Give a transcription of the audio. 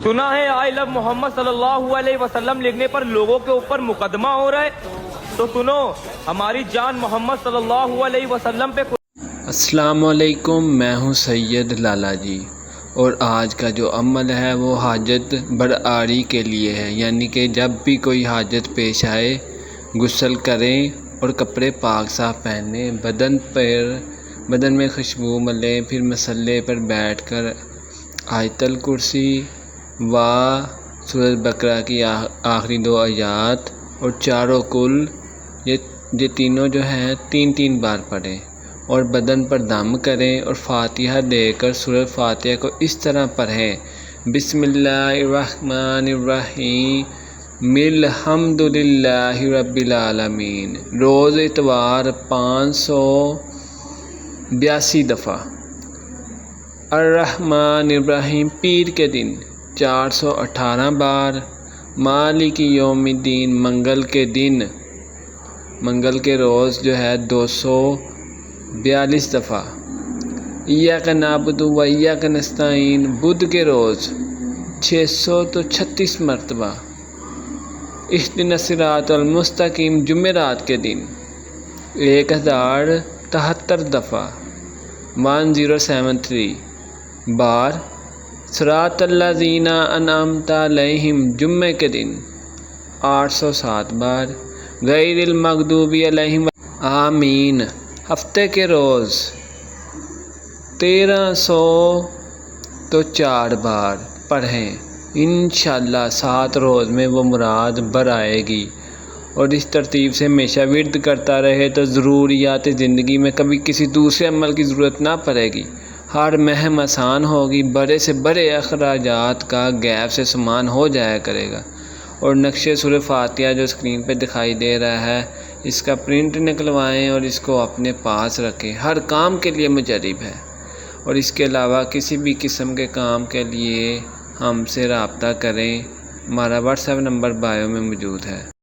सुना है I love Mohammad सल्लल्लाहु अलैहि वसल्लम लिखने पर लोगों के ऊपर मुकदमा हो रहा है, तो सुनो हमारी जान मोहम्मद सल्लल्लाहु अलैहि वसल्लम पे। अस्सलाम वालेकुम, मैं हूँ सैयद लाला जी, और आज का जो अमल है वो हाजत बरआरी के लिए है। यानी कि जब भी कोई हाजत पेश आए गुस्ल करें और कपड़े पाक साफ पहने, बदन में खुशबू मलें, फिर मसल्ले पर बैठकर आयतल कुर्सी व सूरह बकरा की आखिरी 2 आयत और चारों कुल ये तीनों जो हैं 3-3 बार पढ़ें और बदन पर दम करें और फातिहा देकर सूरह फातिहा को इस तरह पढ़ें, बिस्मिल्लाहिर्रहमानिर्रहीम अल्हम्दुलिल्लाहि रब्बिल आलमीन। रोज़ इतवार 582 दफ़ा, अर्रहमानिर्रहीम पीर के दिन 418 बार, मालिक यौमिद्दीन मंगल के दिन, मंगल के रोज़ जो है 242 दफ़ा, इय्याक नअबुदु व इय्याक नस्तईन बुध के रोज़ 636 मरतबा, इहदिनस सिरातल मुस्तकीम जुमेरात के दिन 1073 दफ़ा, 1073 बार, सिरातल्लज़ीना अनअमता अलैहिम जुम्मे के दिन 807 बार, गैरिल मग़दूबी अलैहिम आमीन हफ्ते के रोज़ 1304 बार पढ़ें। इंशाअल्लाह 7 रोज़ में वो मुराद बर आएगी। और इस तरतीब से हमेशा विर्द करता रहे तो ज़रूरियात ज़िंदगी में कभी किसी दूसरे अमल की ज़रूरत ना पड़ेगी। हर महम आसान होगी, बड़े से बड़े अखराजात का गैप से सामान हो जाया करेगा। और नक्शे सूरह फातिहा जो स्क्रीन पे दिखाई दे रहा है, इसका प्रिंट निकलवाएं और इसको अपने पास रखें। हर काम के लिए मुजरिब है। और इसके अलावा किसी भी किस्म के काम के लिए हमसे रब्ता करें। हमारा व्हाट्सएप नंबर बायो में मौजूद है।